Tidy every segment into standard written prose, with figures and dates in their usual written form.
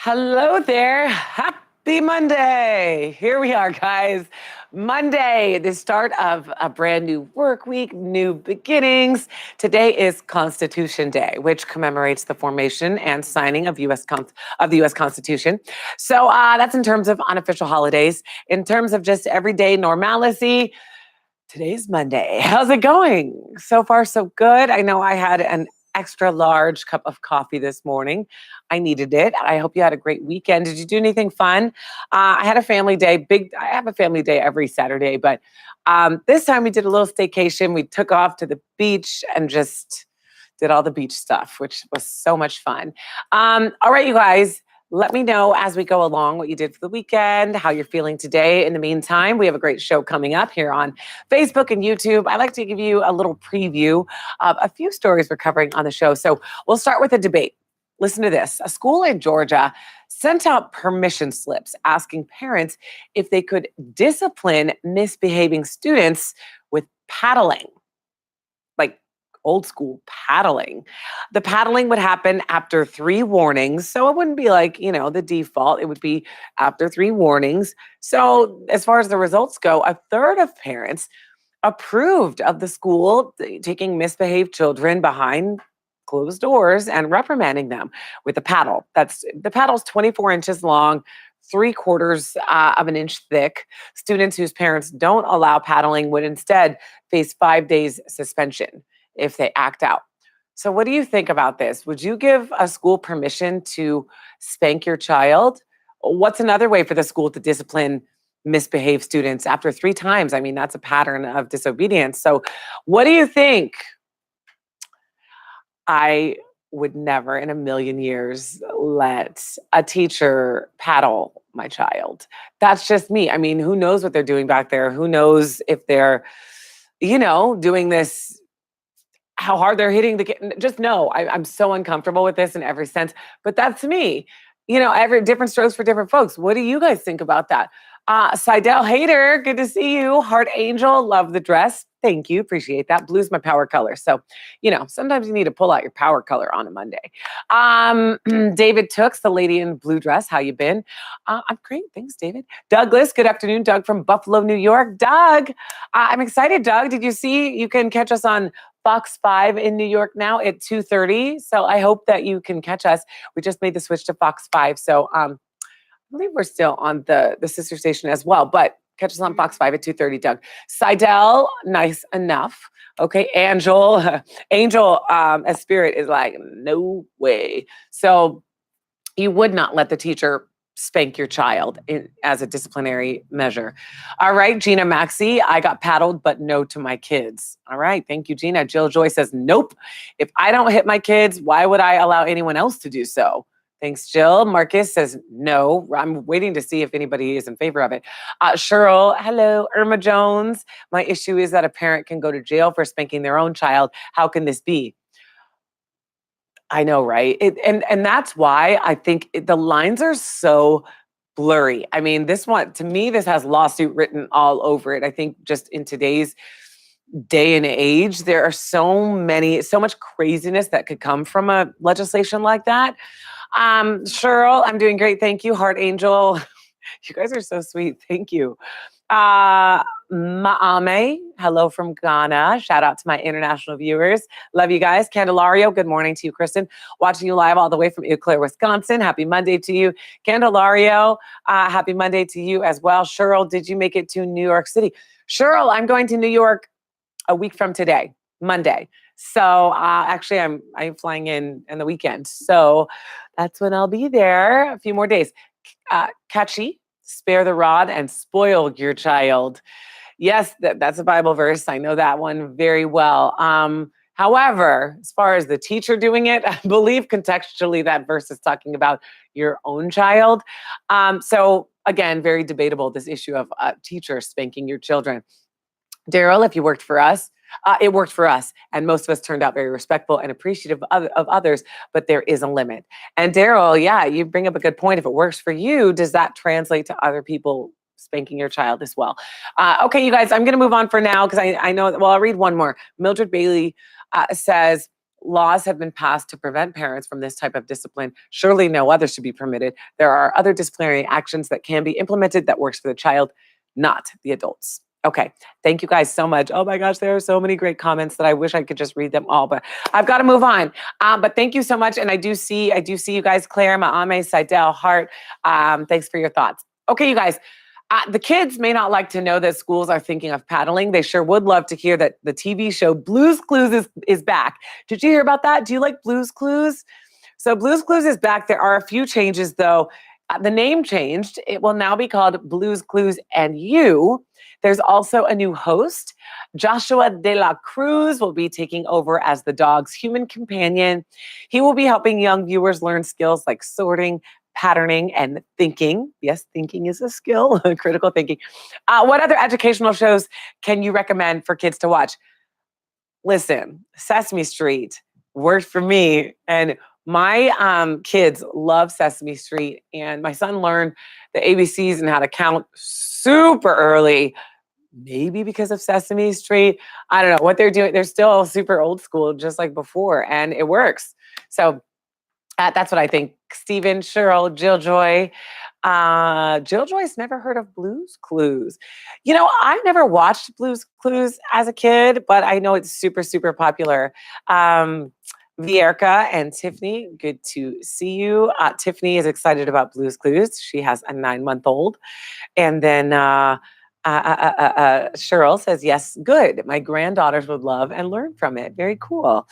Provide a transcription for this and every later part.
Hello there. Happy Monday. Here we are, guys. Monday, the start of a brand new work week, new beginnings. Today is Constitution Day, which commemorates the formation and signing of of the U.S. Constitution. So that's in terms of unofficial holidays. In terms of just everyday normalcy, today's Monday. How's it going? So far, so good. I know I had an extra large cup of coffee this morning. I needed it. I hope you had a great weekend. Did you do anything fun? I had a family day. I have a family day every Saturday, but this time we did a little staycation. We took off to the beach and just did all the beach stuff, which was so much fun. All right, you guys. Let me know as we go along what you did for the weekend, how you're feeling today. In the meantime, we have a great show coming up here on Facebook and YouTube. I like to give you a little preview of a few stories we're covering on the show. So we'll start with a debate. Listen to this. A school in Georgia sent out permission slips asking parents if they could discipline misbehaving students with paddling, like old school paddling. The paddling would happen after 3 warnings. So it wouldn't be like, the default. It would be after 3 warnings. So as far as the results go, a third of parents approved of the school taking misbehaved children behind closed doors and reprimanding them with a paddle. The paddle's 24 inches long, 3/4 of an inch thick. Students whose parents don't allow paddling would instead face 5 days suspension if they act out. So, what do you think about this? Would you give a school permission to spank your child? What's another way for the school to discipline misbehaved students after 3 times? I mean, that's a pattern of disobedience. So, what do you think? I would never in a million years let a teacher paddle my child. That's just me. I mean, who knows what they're doing back there? Who knows if they're, doing this, how hard they're hitting the kid. Just no, I'm so uncomfortable with this in every sense. But that's me. Every different strokes for different folks. What do you guys think about that? Seidel Hater, good to see you. Heart Angel, love the dress. Thank you. Appreciate that. Blue's my power color. So, sometimes you need to pull out your power color on a Monday. David Tooks, the lady in blue dress. How you been? I'm great. Thanks, David. Douglas, good afternoon. Doug from Buffalo, New York. Doug, I'm excited, Doug. Did you see you can catch us on Fox 5 in New York now at 2:30. So I hope that you can catch us. We just made the switch to Fox 5. So I believe we're still on the sister station as well, but catch us on Fox 5 at 2:30, Doug. Seidel, nice enough. Okay, Angel as spirit is like, no way. So you would not let the teacher spank your child as a disciplinary measure. All right, Gina Maxey, I got paddled, but no to my kids. All right, thank you, Gina. Jill Joy says, nope. If I don't hit my kids, why would I allow anyone else to do so? Thanks, Jill. Marcus says, no. I'm waiting to see if anybody is in favor of it. Cheryl, hello. Irma Jones, my issue is that a parent can go to jail for spanking their own child. How can this be? I know, right? And that's why I think the lines are so blurry. I mean, this one, to me, this has lawsuit written all over it. I think just in today's day and age, there are so much craziness that could come from a legislation like that. Cheryl, I'm doing great. Thank you. Heart Angel. You guys are so sweet. Thank you. Maame, hello from Ghana. Shout out to my international viewers. Love you guys. Candelario, good morning to you, Kristen. Watching you live all the way from Eau Claire, Wisconsin. Happy Monday to you. Candelario, happy Monday to you as well. Cheryl, did you make it to New York City? Cheryl, I'm going to New York a week from today, Monday. So actually, I'm flying in the weekend. So that's when I'll be there. A few more days. Kachi, spare the rod and spoil your child. Yes, that's a Bible verse. I know that one very well. However, as far as the teacher doing it, I believe contextually that verse is talking about your own child. So again, very debatable, this issue of teachers spanking your children. Daryl, if you worked for us, it worked for us. And most of us turned out very respectful and appreciative of others, but there is a limit. And Daryl, yeah, you bring up a good point. If it works for you, does that translate to other people spanking your child as well? Okay, you guys, I'm going to move on for now because I know, well, I'll read one more. Mildred Bailey says, laws have been passed to prevent parents from this type of discipline, surely no others should be permitted. There are other disciplinary actions that can be implemented that works for the child, not the adults. Okay, thank you guys so much. Oh my gosh, there are so many great comments that I wish I could just read them all, but I've got to move on. But thank you so much, and I do see you guys, Claire, Maame, Seidel, Hart. Thanks for your thoughts. Okay, you guys. The kids may not like to know that schools are thinking of paddling. They sure would love to hear that the TV show Blue's Clues is back. Did you hear about that? Do you like Blue's Clues? So Blue's Clues is back. There are a few changes, though. The name changed. It will now be called Blue's Clues and You. There's also a new host. Joshua de la Cruz will be taking over as the dog's human companion. He will be helping young viewers learn skills like sorting, patterning, and thinking. Yes, thinking is a skill, critical thinking. What other educational shows can you recommend for kids to watch? Listen, Sesame Street worked for me, and my kids love Sesame Street, and my son learned the ABCs and how to count super early, maybe because of Sesame Street. I don't know what they're doing. They're still super old school, just like before, and it works. So that's what I think. Stephen, Cheryl, Jill Joy. Jill Joy's never heard of Blue's Clues. You know, I've never watched Blue's Clues as a kid, but I know it's super, super popular. Vierka and Tiffany, good to see you. Tiffany is excited about Blue's Clues. She has a 9-month-old. And then Cheryl says, yes, good. My granddaughters would love and learn from it. Very cool.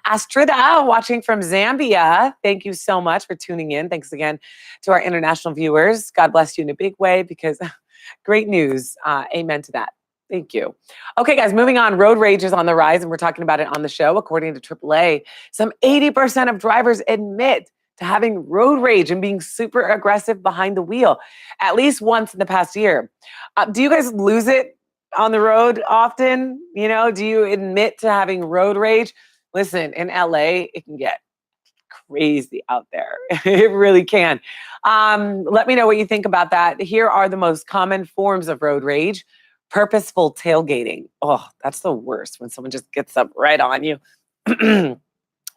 Astrida, watching from Zambia. Thank you so much for tuning in. Thanks again to our international viewers. God bless you in a big way, because great news. Amen to that. Thank you. Okay, guys, moving on. Road rage is on the rise, and we're talking about it on the show. According to AAA, some 80% of drivers admit to having road rage and being super aggressive behind the wheel at least once in the past year. Do you guys lose it on the road often? You know, do you admit to having road rage? Listen, in LA, it can get crazy out there. It really can. Let me know what you think about that. Here are the most common forms of road rage. Purposeful tailgating. Oh, that's the worst, when someone just gets up right on you.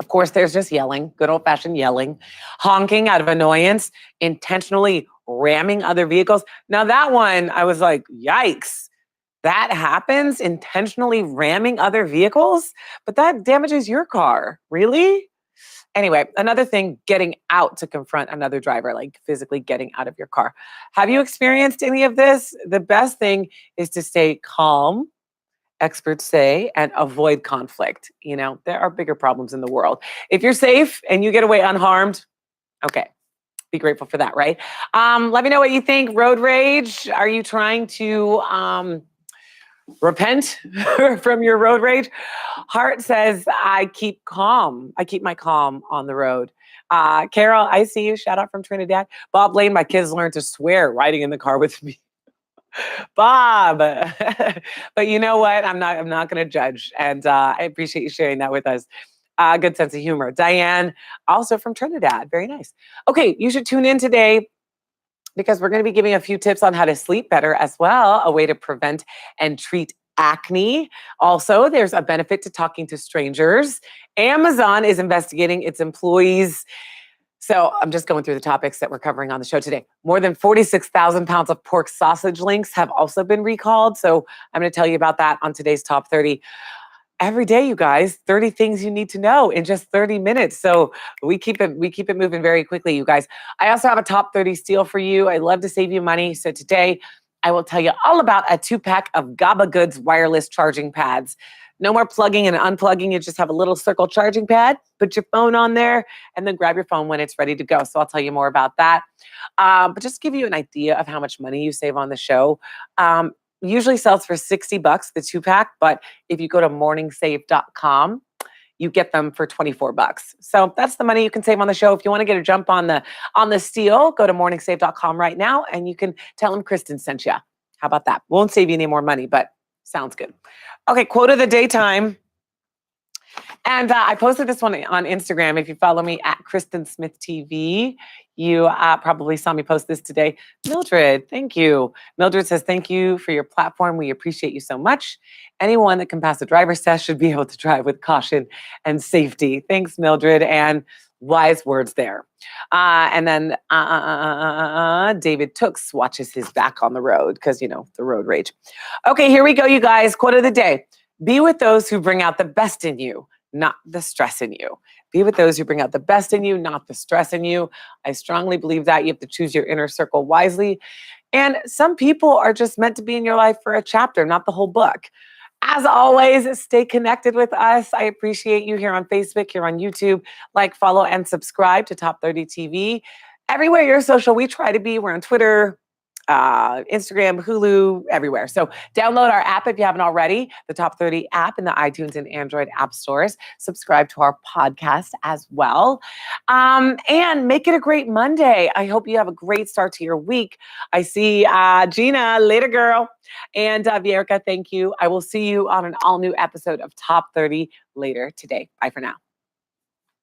Of course, there's just yelling, good old-fashioned yelling, honking out of annoyance, intentionally ramming other vehicles. Now that one, I was like, yikes, that happens, intentionally ramming other vehicles? But that damages your car, really? Anyway, another thing, getting out to confront another driver, like physically getting out of your car. Have you experienced any of this? The best thing is to stay calm, experts say, and avoid conflict. You know, there are bigger problems in the world. If you're safe and you get away unharmed, okay, be grateful for that, right? Let me know what you think. Road rage. Are you trying to repent from your road rage? Hart says, I keep calm. I keep my calm on the road. Carol, I see you. Shout out from Trinidad. Bob Lane, my kids learned to swear riding in the car with me. Bob. But you know what? I'm not going to judge. And I appreciate you sharing that with us. Good sense of humor. Diane, also from Trinidad. Very nice. Okay, you should tune in today, because we're going to be giving a few tips on how to sleep better as well, a way to prevent and treat acne. Also, there's a benefit to talking to strangers. Amazon is investigating its employees. So I'm just going through the topics that we're covering on the show today. More than 46,000 pounds of pork sausage links have also been recalled. So I'm going to tell you about that on today's Top 30. Every day, you guys, 30 things you need to know in just 30 minutes. So we keep it moving very quickly, you guys. I also have a top 30 steal for you. I love to save you money. So today I will tell you all about a 2-pack of Gaba Goods wireless charging pads. No more plugging and unplugging. You just have a little circle charging pad, put your phone on there, and then grab your phone when it's ready to go. So I'll tell you more about that. But just to give you an idea of how much money you save on the show, usually sells for $60, the 2-pack, but if you go to morningsave.com, you get them for $24. So that's the money you can save on the show. If you want to get a jump on the steal, go to morningsave.com right now, and you can tell them Kristen sent you. How about that? Won't save you any more money, but sounds good. Okay, quote of the day time. And I posted this one on Instagram. If you follow me at Kristen Smith TV, you probably saw me post this today. Mildred, thank you. Mildred says, thank you for your platform. We appreciate you so much. Anyone that can pass a driver's test should be able to drive with caution and safety. Thanks, Mildred. And wise words there. And then David Tooks watches his back on the road because, the road rage. Okay, here we go, you guys. Quote of the day. Be with those who bring out the best in you, not the stress in you. Be with those who bring out the best in you, not the stress in you. I strongly believe that. You have to choose your inner circle wisely. And some people are just meant to be in your life for a chapter, not the whole book. As always, stay connected with us. I appreciate you here on Facebook, here on YouTube. Like, follow, and subscribe to Top 30 TV. Everywhere you're social, we try to be. We're on Twitter, Instagram, Hulu, everywhere. So download our app if you haven't already, the Top 30 app in the iTunes and Android app stores. Subscribe to our podcast as well. And make it a great Monday. I hope you have a great start to your week. I see Gina, later girl. And Vierka, thank you. I will see you on an all new episode of Top 30 later today. Bye for now.